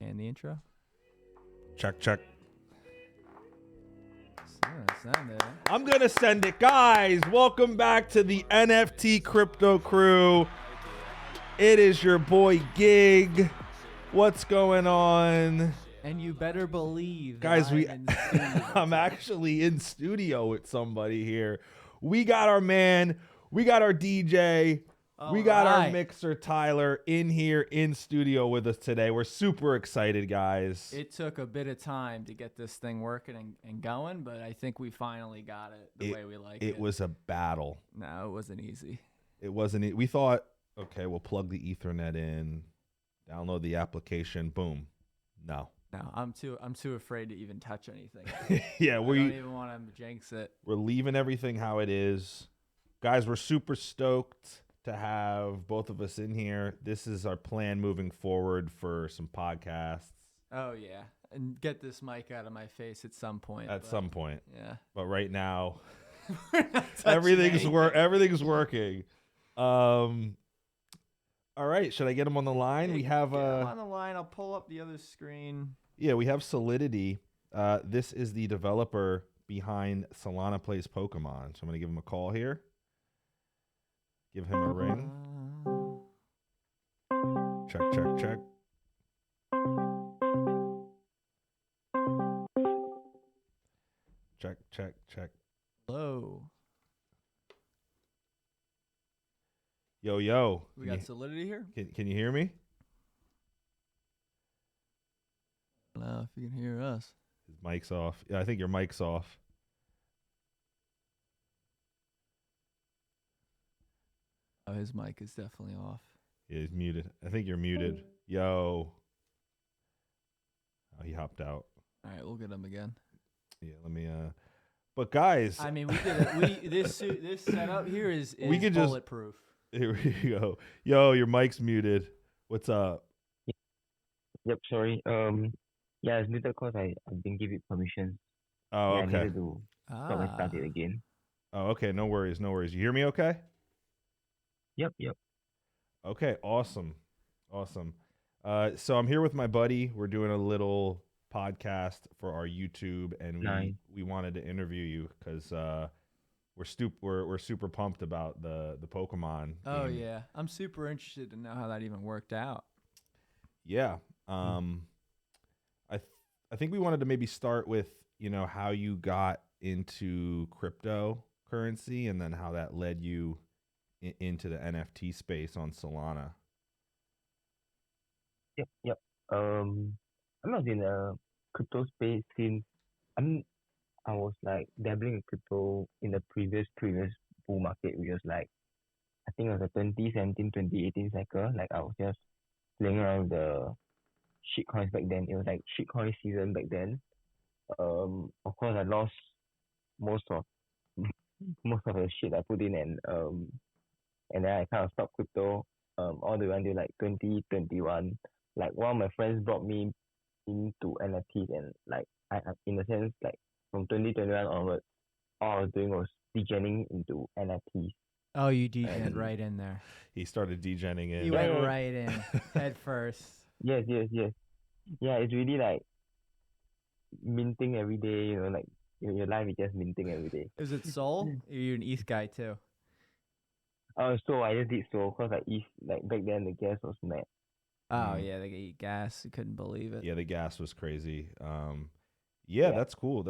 And the intro. Check. Send it. I'm going to send it. Guys, welcome back to the NFT Crypto Crew. It is your boy Gig. What's going on? And you better believe Guys, I'm I'm actually in studio with somebody here. We got our man, we got our DJ, we got our mixer Tyler in here in studio with us today. We're super excited, guys. It took a bit of time to get this thing working and going, but I think we finally got it the way we like it. It was a battle. No, it wasn't easy. It wasn't. We thought, okay, we'll plug the Ethernet in, download the application, boom. No, I'm too afraid to even touch anything. Yeah, I don't even want to jinx it. We're leaving everything how it is. Guys, we're super stoked to have both of us in here. This is our plan moving forward for some podcasts. Oh yeah, and get this mic out of my face at some point. Some point. Yeah. But right now, everything's working. All right, should I get him on the line? We have get him on the line. I'll pull up the other screen. Yeah, we have Solidity. This is the developer behind Solana Plays Pokemon. So I'm gonna give him a call here. Give him a ring. Check. Check. Hello. Yo. We got Solidity here? Can you hear me? I don't know if you can hear us. His mic's off. Yeah, I think your mic's off. Oh, his mic is definitely off. Yeah, he's muted. I think you're muted. Yo. Oh, he hopped out. All right, we'll get him again. Yeah, let me but guys, I mean, we did it. This setup here is we could bulletproof. Here we go. Yo, your mic's muted. What's up? Yep, sorry. Yeah, it's muted because I didn't give it permission. Oh, I okay. needed to stop and start it again. Oh, okay. No worries. You hear me okay? Yep. Okay, awesome. So I'm here with my buddy. We're doing a little podcast for our YouTube, and we wanted to interview you because we're super pumped about the Pokemon Oh game. yeah, I'm super interested to know how that even worked out. Yeah. I think we wanted to maybe start with, how you got into cryptocurrency and then how that led you into the NFT space on Solana. Yep. I'm not in the crypto space since I was like dabbling in crypto in the previous bull market, which was like I think it was a 2017-2018 cycle. Like I was just playing around with the shitcoins back then. It was like shitcoin season back then. Of course I lost most of the shit I put in, and then I kind of stopped crypto all the way until like 2021. Like one of my friends brought me into NFTs, and like I in a sense like from 2021 onwards, all I was doing was degening into NFTs. Oh, you degened right in there. He started degenning in. You went right in head first. Yes. Yeah, it's really like minting every day. Like your life is just minting every day. Is it Sol? You're an ETH guy too. So I just did so because like back then the gas was mad. Oh yeah, they eat gas. You couldn't believe it. Yeah, the gas was crazy. Yeah. That's cool.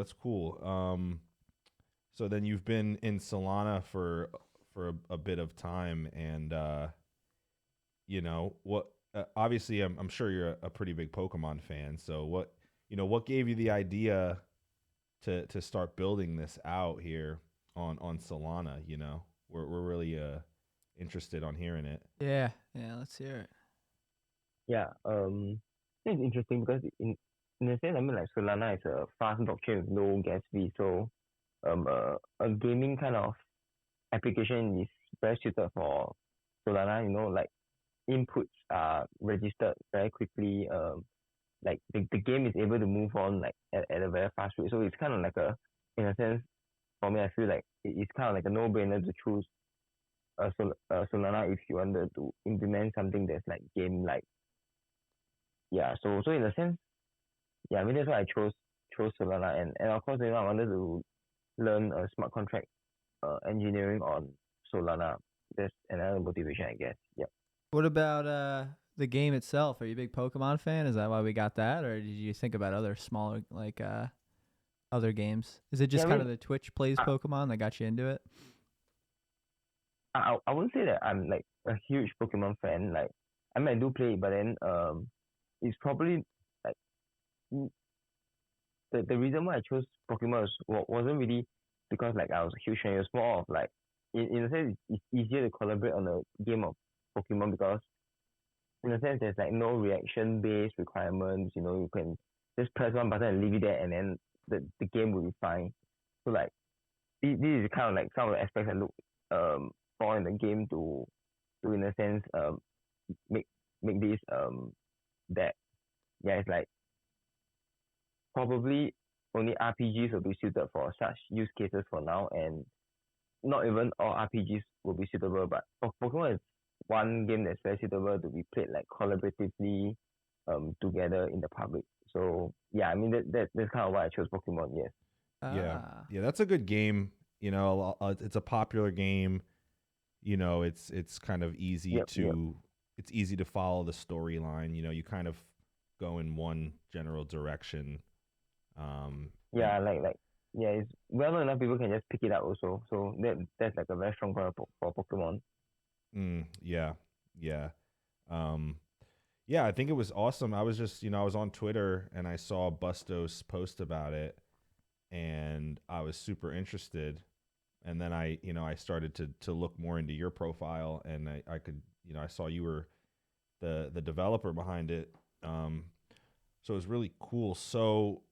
So then you've been in Solana for a bit of time, and what? Obviously, I'm sure you're a pretty big Pokemon fan. So what gave you the idea to start building this out here on Solana? We're really interested on hearing it. Yeah, let's hear it. Yeah, it's interesting because in a sense, I mean, like Solana is a fast blockchain with low gas fee, so a gaming kind of application is very suited for Solana. Like inputs are registered very quickly. Like the game is able to move on like at a very fast rate, so it's kind of like in a sense, for me, I feel like it's kind of like a no-brainer to choose Solana if you wanted to implement something that's like game like. yeah, so in a sense, yeah, I mean that's why I chose Solana, and of course, I wanted to learn smart contract engineering on Solana. That's another motivation, I guess. Yeah. What about the game itself? Are you a big Pokemon fan? Is that why we got that, or did you think about other smaller like other games? Is it Yeah, just I kind mean, of the Twitch plays I, Pokemon that got you into it? I wouldn't say that I'm like a huge Pokemon fan. Like, I mean, I do play, but then it's probably like mm, the reason why I chose Pokemon wasn't really because like I was a huge fan. It was more of like in a sense it's easier to collaborate on a game of Pokemon because in a sense there's like no reaction based requirements. You can just press one button and leave it there, and then the game will be fine. So like this is kind of like some of the aspects I look for in the game to in a sense make make this that yeah, it's like probably only RPGs will be suited for such use cases for now, and not even all RPGs will be suitable. But Pokemon is one game that's very suitable to be played like collaboratively together in the public. So yeah, I mean that's kind of why I chose Pokemon. Yes. Yeah, Ah, yeah, that's a good game. It's a popular game. It's kind of easy Yep. Yep. to it's easy to follow the storyline. You kind of go in one general direction. And Yeah. Like yeah, it's well known enough. People can just pick it up also. So that's like a very strong point for Pokemon. yeah, yeah, um, yeah. I think it was awesome. I was just, I was on Twitter and I saw Bustos post about it, and I was super interested. And then I started to look more into your profile, and I could, I saw you were the developer behind it. So it was really cool. So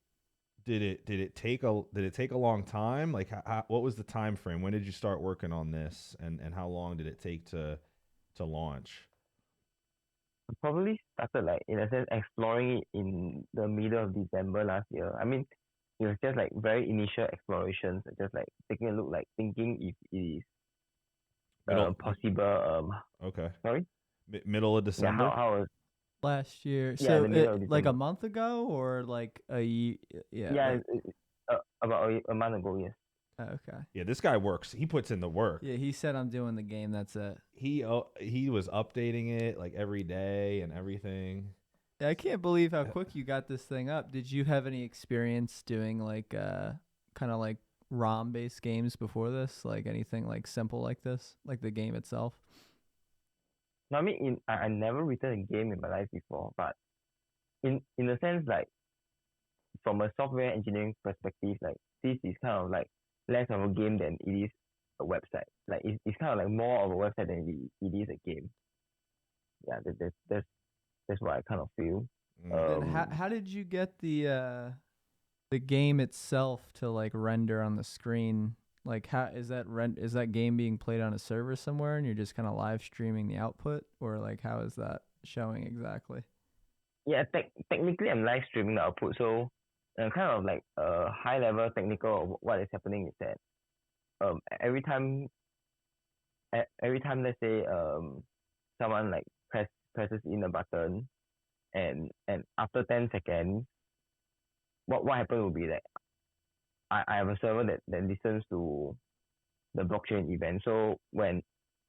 did it take a long time? Like, what was the time frame? When did you start working on this, and how long did it take to launch? Probably started like in a sense exploring it in the middle of December last year. I mean, it was just like very initial explorations, just like taking a look, like thinking if it is Middle. possible. Okay. Sorry, Middle of yeah, December. how was last year. yeah, in So the middle of like a December. month ago or like a year? Yeah, Yeah, like about a month ago. Yes. okay. Yeah, this guy works. He puts in the work. Yeah, he said I'm doing the game. That's it. He was updating it like every day and everything. I can't believe how quick you got this thing up. Did you have any experience doing like kind of like ROM based games before this? Like anything like simple like this, like the game itself? No, I mean, I never written a game in my life before, but in a sense, like from a software engineering perspective, like this is kind of like less of a game than it is a website. Like it's kind of like more of a website than it is a game. Yeah, that's what I kind of feel. Mm. And Um, how did you get the game itself to like render on the screen? Like how is that game being played on a server somewhere and you're just kind of live streaming the output, or like how is that showing exactly? yeah, technically I'm live streaming the output, so kind of like a high level technical of what is happening is that every time every time let's say someone like presses in a button and after 10 seconds what happened will be that I have a server that listens to the blockchain event. So when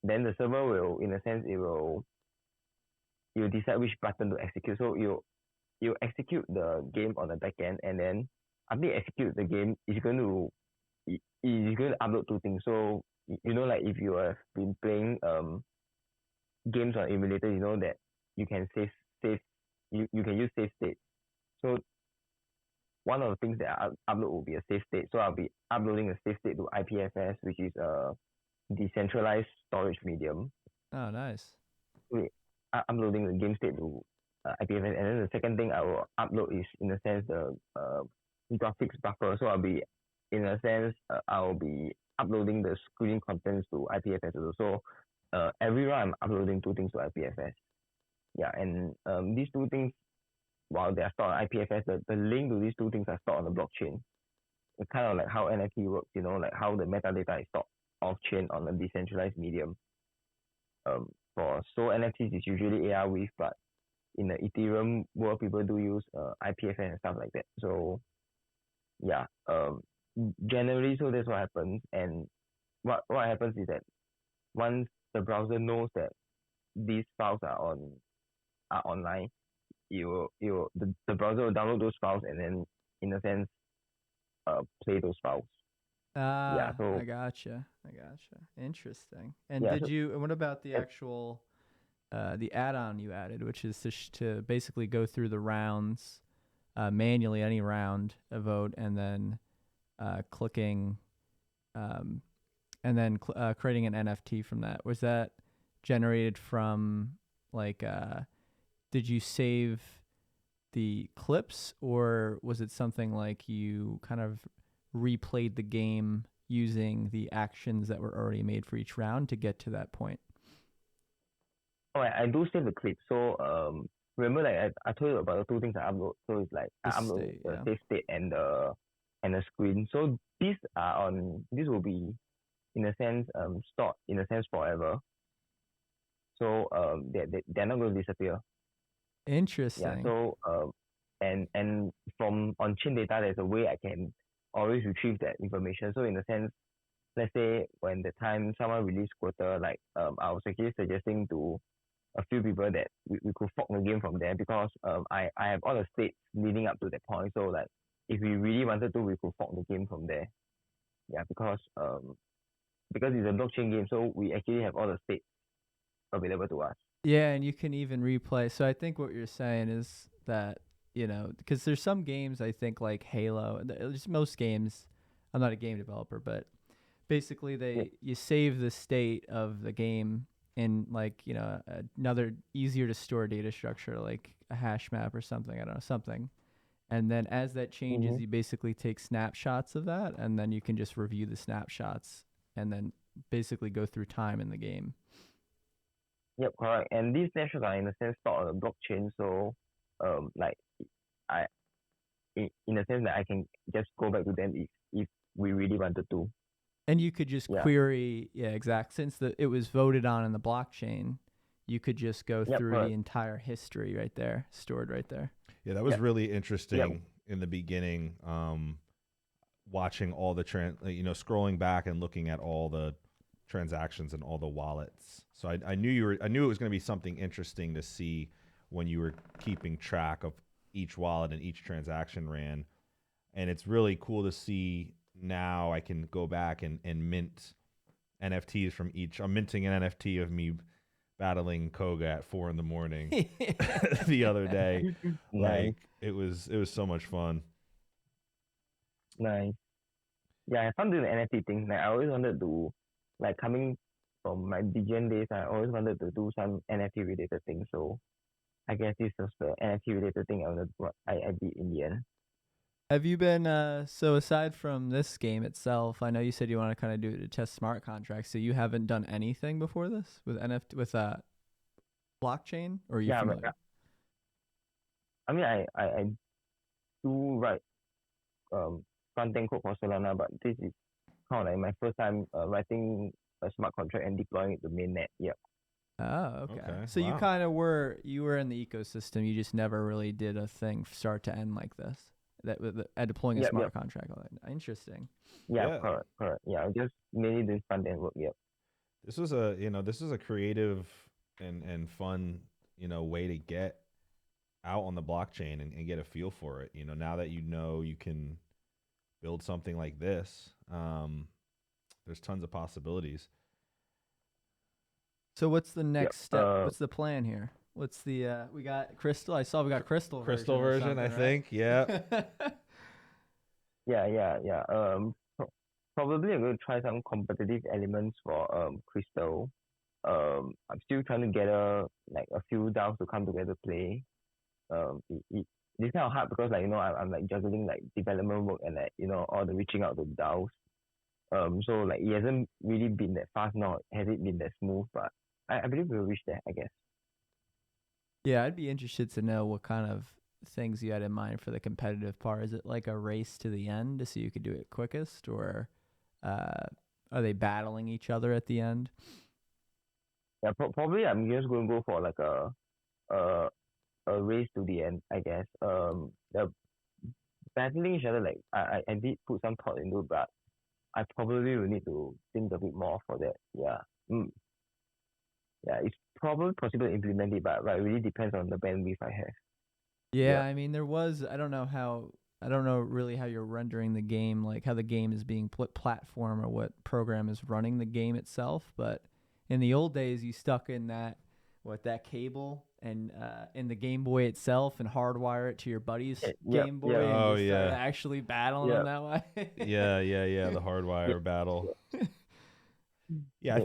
then the server will in a sense it will decide which button to execute. So you execute the game on the back end, and then after you execute the game it's going to upload two things. So like if you have been playing games on emulator, you know that you can save you can use save state. So one of the things that I upload will be a save state. So I'll be uploading a save state to IPFS, which is a decentralized storage medium. Oh, nice. Wait, uploading the game state to IPFS, and then the second thing I will upload is in a sense the graphics buffer. So I'll be in a sense I'll be uploading the screen contents to IPFS also. So every round I'm uploading two things to IPFS. Yeah, and these two things while they are stored on IPFS, the link to these two things are stored on the blockchain. It's kind of like how NFT works, like how the metadata is stored off chain on a decentralized medium. For so NFTs is usually AR with, but in the Ethereum world, people do use IPFS and stuff like that. So yeah, generally, so that's what happens. And what happens is that once the browser knows that these files are online, the browser will download those files and then in a sense play those files. Yeah. So I gotcha. Interesting. And yeah. did you? And what about the And, actual, the add-on you added, which is to basically go through the rounds, manually, any round, a vote, and then clicking, and then creating an NFT from that. Was that generated from like? Did you save the clips, or was it something like you kind of replayed the game using the actions that were already made for each round to get to that point? oh, I do save the clip. So remember like I told you about the two things I upload. So it's like I The upload state, the yeah. save state and the screen. So these will be in a sense stored in a sense forever. So they're not going to disappear. Yeah. Interesting. So and from on-chain data, there's a way I can always retrieve that information. So in a sense, let's say when the time someone released quota, like I was actually suggesting to a few people that we could fork the game from there because I have all the states leading up to that point. So like if we really wanted to, we could fork the game from there. Yeah, because it's a blockchain game, so we actually have all the states available to us. Yeah, and you can even replay. So I think what you're saying is that, because there's some games, I think, like Halo, just most games. I'm not a game developer, but basically you save the state of the game in like, another easier to store data structure, like a hash map or something. I don't know, something. And then as that changes, Mm-hmm. you basically take snapshots of that, and then you can just review the snapshots and then basically go through time in the game. Yep, correct. And these snapshots are in a sense stored on the blockchain. So like I in a sense that I can just go back to them if we really wanted to. And you could just Yeah. query, since it was voted on in the blockchain, you could just go Yep, through correct. the entire history right there, stored right there. Yeah, that was Yep. really interesting in the beginning. Watching all the scrolling back and looking at all the transactions and all the wallets. So I knew it was going to be something interesting to see when you were keeping track of each wallet and each transaction ran. And it's really cool to see now. I can go back and mint NFTs from each. I'm minting an NFT of me battling Koga at 4 a.m. the other day. Nice. Like it was so much fun. Nice. Yeah, I have fun doing the NFT thing. Like I always wanted to, like coming from my BGN days, I always wanted to do some NFT related things. So I guess this was the NFT related thing I did in the end. Have you been, so aside from this game itself, I know you said you want to kind of do it to test smart contracts. So you haven't done anything before this with NFT, with blockchain, or are you familiar? I mean, I do write front-end code for Solana, but this is kind of like my first time writing a smart contract and deploying it to mainnet. Yeah. Oh, okay. Okay, So you wow. kind of were in the ecosystem. You just never really did a thing start to end like this. That with deploying a Yep, smart yep. contract. Interesting. Yeah, correct. Yeah, just mainly doing front-end work. Yep. This was a creative and fun, way to get out on the blockchain and get a feel for it. Now that you can build something like this, there's tons of possibilities. So what's the next step? What's the plan here? What's the we got Crystal? I saw we got Crystal version, I think. Yeah. Yeah. Probably I'm going to try some competitive elements for Crystal. I'm still trying to gather like a few DAOs to come together to play. It's kind of hard because I'm like juggling like development work and all the reaching out to DAOs. So like it hasn't really been that fast now. Has it been that smooth? But I believe we'll reach there, I guess. Yeah, I'd be interested to know what kind of things you had in mind for the competitive part. Is it like a race to the end to see who could do it quickest, or are they battling each other at the end? Yeah, probably I'm just going to go for like a a race to the end, I guess. The battling each other, like I did put some thought into, but I probably will need to think a bit more for that. Yeah. Mm. Yeah, it's probably possible to implement it, but it really depends on the bandwidth I have. Yeah, Yeah. I mean, I don't know really how you're rendering the game, like how the game is being what platform or what program is running the game itself. But in the old days, you stuck in that cable and in the Game Boy itself and hardwire it to your buddy's Yep, Game Boy yep, and Oh just yeah. actually battling them yep, that way. Yeah. The yep, hardwire battle. Yeah, yep, yep. I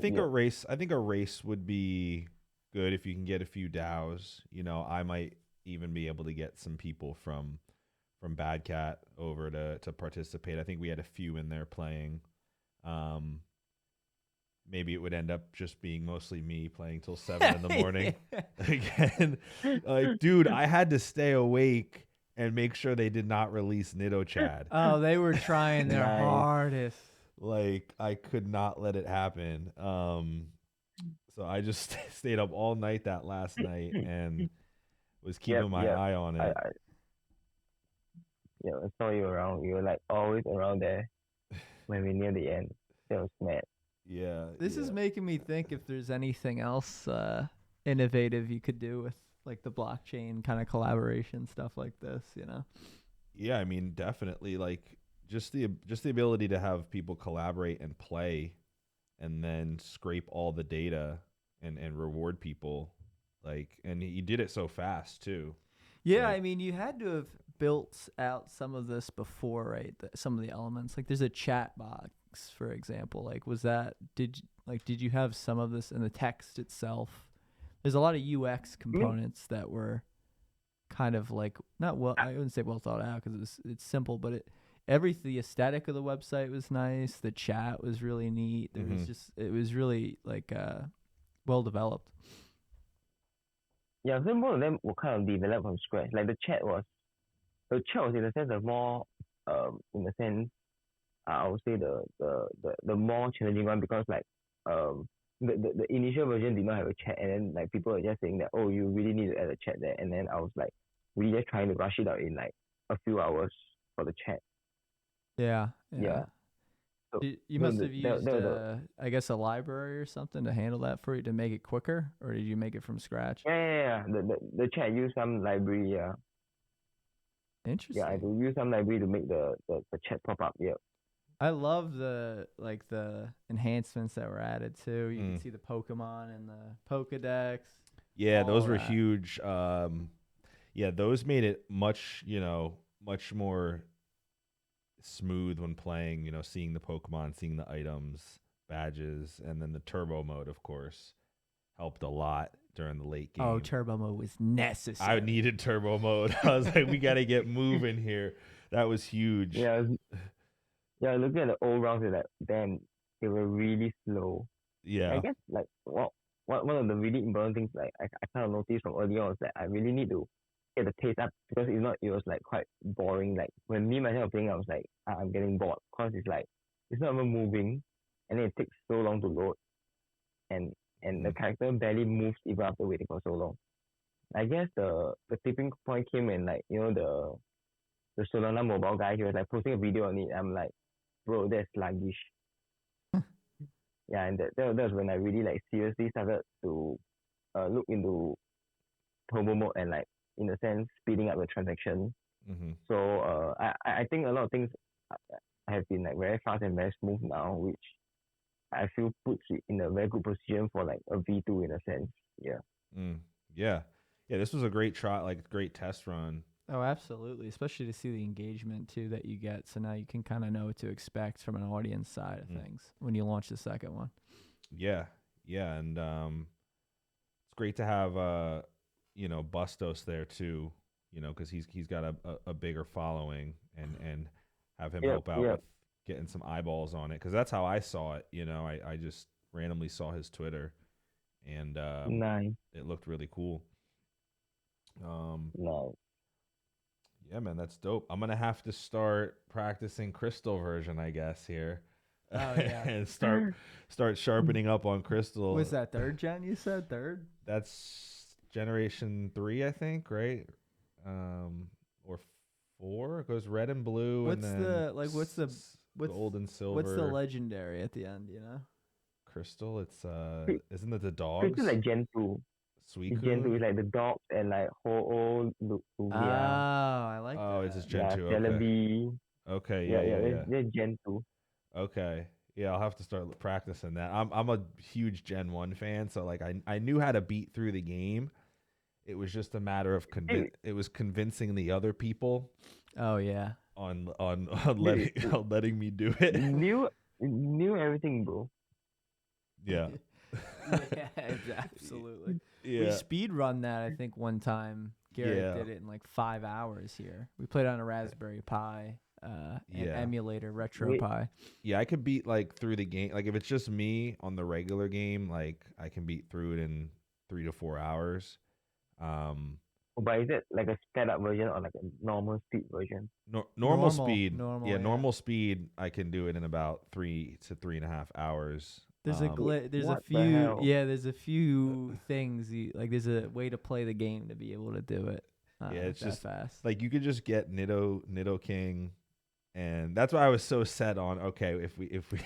think a race would be good if you can get a few DAOs. You know, I might even be able to get some people from Bad Cat over to participate. I think we had a few in there playing. Um, maybe it would end up just being mostly me playing till 7 in the morning again. Like, dude, I had to stay awake and make sure they did not release Nido Chad. Oh, they were trying their Nice. hardest. Like, I could not let it happen. So I just stayed up all night that last night and was Yep, keeping my yep. eye on I, it. I, yeah, I saw you around. You were like always around there when we near the end. That was mad. Yeah, This yeah. is making me think if there's anything else innovative you could do with like the blockchain kind of collaboration stuff like this, you know? Yeah, I mean, definitely like just the ability to have people collaborate and play and then scrape all the data and reward people like and he did it so fast too. Yeah, Like I mean, you had to have built out some of this before, right? Some of the elements. Like there's a chat box, for example. Like did you have some of this in the text itself? There's a lot of UX I mean, components that were kind of like not well, I wouldn't say well thought out because it's simple, but the aesthetic of the website was nice. The chat was really neat. mhm. It was really like well developed. yeah, so both of them were kind of developed from scratch. Like the chat was in a sense of more, in a sense, I would say the more challenging one because like the initial version did not have a chat and then like people were just saying that, oh, you really need to add a chat there, and then I was like really just trying to rush it out in like a few hours for the chat. Yeah, yeah. Yeah. So You so must the have the used, the, the I guess, a library or something to handle that for you to make it quicker, or did you make it from scratch? yeah, the chat use some library. Yeah, I Interesting. do use some library to make the chat pop up. Yeah. I love the enhancements that were added too. You can Mm. see the Pokemon and the Pokedex, Yeah, all those of were that. huge. Yeah, those made it much, much more smooth when playing, seeing the Pokemon, seeing the items, badges, and then the turbo mode, of course, helped a lot during the late Oh, game. Turbo Mode was I necessary. needed turbo mode. I was like, we got to get moving here. That was huge. Yeah, yeah. Looking at the old rounds, it's like damn, they were really slow. I Yeah. guess like one of the really important things like I kind of noticed from early on was that I really need to get the pace up because if not it was like quite boring. Like when me myself were playing, I was like I'm getting bored because it's like it's not even moving, and then it takes so long to load, and the Mhm. character barely moves even after waiting for so long. I guess the tipping point came when like the Solana mobile guy, he was like posting a video on it. I'm like, bro, that's sluggish. Yeah, and that was when I really like seriously started to look into turbo mode and like in a sense speeding up the transaction. Mhm. So I think a lot of things have been like very fast and very smooth now, which I feel puts it in a very good position for like a V2 in a sense. Yeah. Mm. Yeah. Yeah, this was a great try, like great test run. Oh, absolutely. Especially to see the engagement too that you get. So now you can kind of know what to expect from an audience side of Mhm. things when you launch the second one. Yeah. Yeah, and it's great to have Bustos there too, cuz he's got a bigger following and have him Yep. help out Yep. with getting some eyeballs on it cuz that's how I saw it, I just randomly saw his Twitter and Nice. it looked really cool. Um Nice. Yeah, man, that's dope. I'm gonna have to start practicing crystal version, I guess, here, Oh yeah. and start sharpening up on Was crystal. that third gen you said? Third? That's Generation 3, I think, right? Or 4. It goes red and blue, What's and then the like? What's gold and silver. what's the legendary at the end? You know. Crystal. It's Cri- isn't it the Crystal dogs? is like Gen 2. It's Gen 2. Suicune. It's like the dogs and like Ho-Oh, Oh, Lugia, I like Oh, it's that. just Gen yeah, 2. Okay. Celebi. Okay. Yeah, Yeah. yeah, Yeah. that's, Yeah. that's Gen 2. Okay. Yeah, I'll have to start practicing that. I'm a huge Gen 1 fan, so like I knew how to beat through the game. It was just a matter of Dude, convincing the other people Oh yeah. on dude, letting me do it. knew everything, bro. Yeah. Yeah, absolutely. We Yeah. speed run that I think one time. Garrett Yeah. did it in like 5 hours here. We played on a Raspberry Pi, an Yeah. emulator, Retro Wait, Pi. Yeah, I could beat like through the game. Like if it's just me on the regular game, like I can beat through it in 3 to 4 hours. Um but is it like a sped up version or like a normal speed version? normal speed. Normal, Yeah, yeah. normal speed I can do it in about 3 to 3.5 hours. There's there's a What the few hell? there's a few things like there's a way to play the game to be able to do it. Yeah, it's that just fast. like you could just get Nido King, and that's why I was so set on okay, if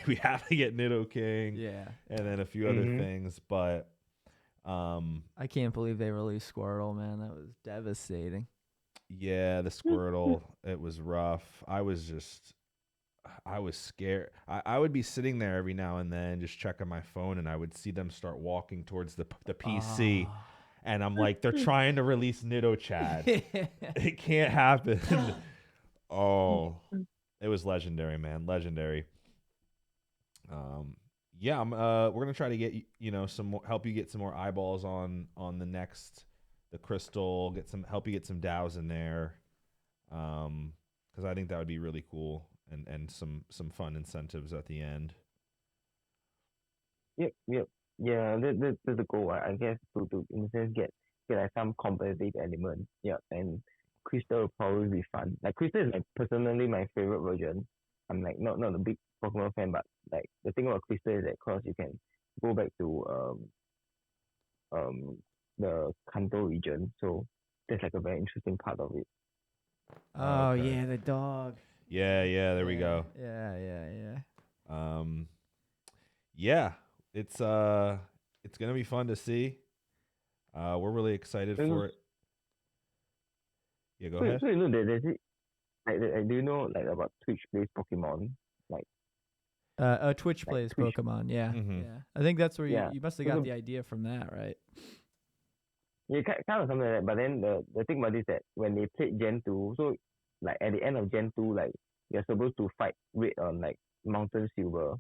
we have to get Nido King, Yeah. and then a few other Mhm. things, but I can't believe they released Squirtle, man. That was devastating. yeah, the Squirtle, it was rough. I was scared. I would be sitting there every now and then just checking my phone, and I would see them start walking towards the PC, Ah. and I'm like, they're trying to release Nido Chad. It can't happen. Oh, it was legendary, man. Legendary. Yeah, we're gonna try to get some more, help you get some more eyeballs on the crystal, help you get some DAOs in there, because I think that would be really cool, and some fun incentives at the end. Yep. Yeah, that's the goal. I guess to in a sense get like some competitive element. Yeah, and Crystal will probably be fun. Like Crystal is like personally my favorite version. I'm like not a big Pokemon fan, but like the thing about Crystal is that cause you can go back to um the Kanto region, so that's like a very interesting part of it. Oh Okay. yeah, the dog. Yeah, there we go. Yeah. Yeah, it's gonna be fun to see. We're really excited So, for it. Yeah, go so, ahead. so you know there's it like do you know like about Twitch based Pokemon? Like Twitch plays Twitch, Pokemon. Yeah, Mhm. yeah. I think that's where yeah. you must have So got the the idea from that, right? Yeah, kind of something like that. But then the thing about this is that when they played Gen 2, so like at the end of Gen 2, like you're supposed to fight Red on like Mountain Silver.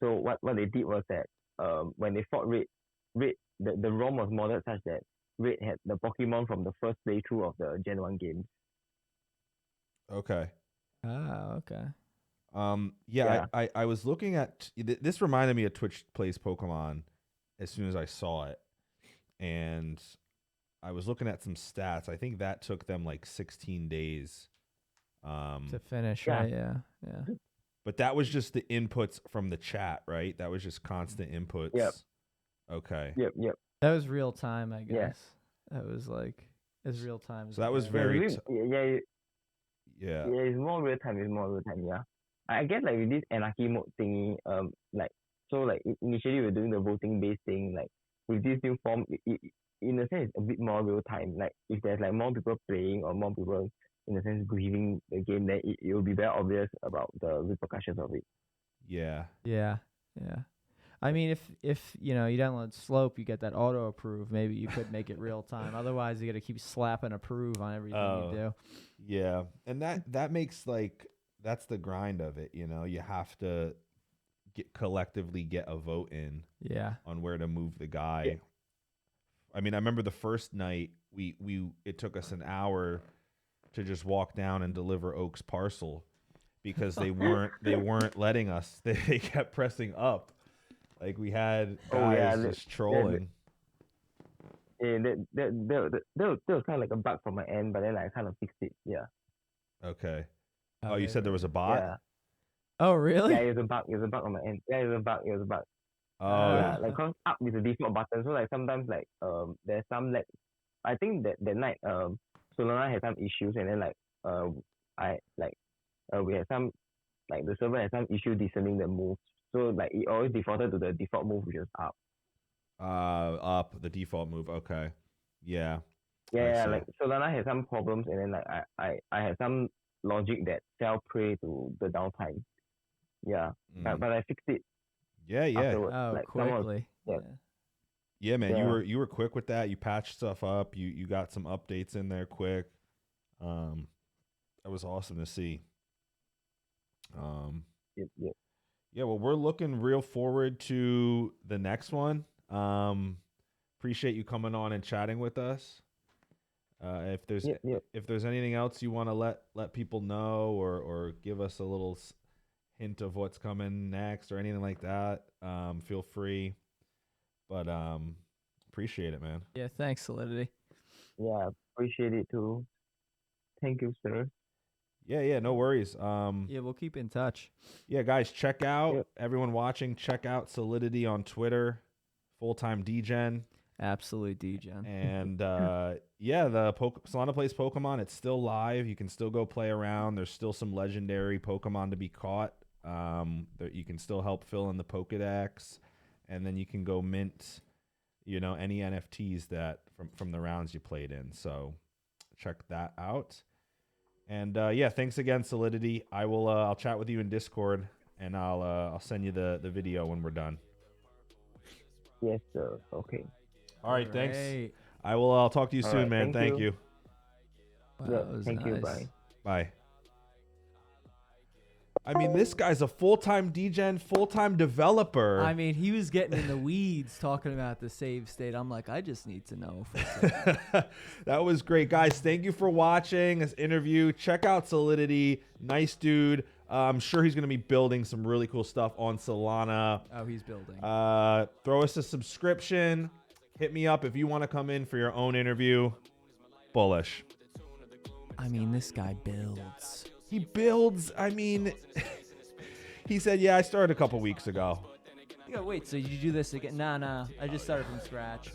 So what they did was that when they fought Red the ROM was modded such that Red had the Pokemon from the first playthrough of the Gen 1 games. Okay. Ah, okay. Yeah, Yeah. I was looking at this reminded me of Twitch Plays Pokemon as soon as I saw it, and I was looking at some stats. I think that took them like 16 days. To finish, Yeah. right? Yeah. But that was just the inputs from the chat, right? That was just constant inputs. Yep. Okay. Yep. That was real time, I Yeah. guess. That was like as real time. So that was as very Yeah, yeah. it's more real time. Yeah. I guess like with this anarchy mode thingy, like so like initially we are doing the voting based thing. Like with this new form, in a sense, it's a bit more real time. Like if there's like more people playing or more people in a sense grieving the game, then it will be very obvious about the repercussions of it. Yeah. Yeah. I mean, if you download Slope, you get that auto approve. Maybe you could make it real time. Otherwise, you got to keep slapping approve on everything you do. Yeah. And that makes like that's the grind of it, You have to collectively get a vote in on where to move the guy. Yeah. I mean, I remember the first night it took us an hour to just walk down and deliver Oak's parcel because they weren't letting us. They kept pressing up. Like we had guys just trolling. Yeah, that was kind of like a bug from my end, but then I kind of fixed it. Yeah. Okay. Oh, you said there was a bot? Yeah. Oh, really? Yeah, it was a bug. It was a bug on my end. Yeah, it was a bug. Oh, Yeah, like cause up is the default button. So like sometimes like there's some like I think that night Solana had some issues and then like I like we had some like the server had some issue discerning the moves. So like it always defaulted to the default move which is up. up the default move. Okay. Yeah, I Yeah, see. like Solana had some problems and then like I had some logic that fell prey to the downtime. Yeah. Mm. But I fixed it Yeah, yeah. afterwards. Oh, Like someone quickly. yeah, Yeah. Yeah, man, yeah. you were quick with that. You patched stuff up. You got some updates in there quick. Um, that was awesome to see. Yep, yep. Yeah, well, we're looking real forward to the next one. Appreciate you coming on and chatting with us. If there's Yep, yep. if there's anything else you want to let people know or give us a little hint of what's coming next or anything like that, feel free. But appreciate it, man. Yeah, thanks, Solidity. Yeah, appreciate it too. Thank you, sir. Yeah, no worries. Yeah, we'll keep in touch. Yeah, guys, check out Yep. everyone watching. Check out Solidity on Twitter, full-time DGen, Absolute DGen. and yeah, the Solana Plays Pokemon. It's still live. You can still go play around. There's still some legendary Pokemon to be caught. That you can still help fill in the Pokedex, and then you can go mint, any NFTs that from the rounds you played in. So check that out. And yeah, thanks again, Solidity. I'll chat with you in Discord, and I'll send you the video when we're done. Yes, sir. Okay. All right, thanks. Great. I'll talk to you All soon, right, man. Thank you. Wow, Yeah, that was thank you. nice. Bye. Bye. I mean, this guy's a full-time DGen, full-time developer. I mean, he was getting in the weeds talking about the save state. I'm like, I just need to know. That was great, guys. Thank you for watching this interview. Check out Solidity. Nice dude. I'm sure he's going to be building some really cool stuff on Solana. Oh, he's building. Throw us a subscription. Hit me up if you want to come in for your own interview. Bullish. I mean, this guy builds. He builds. I mean, he said, yeah, I started a couple weeks ago. Yeah, wait, so you do this again? Nah, I just started from scratch.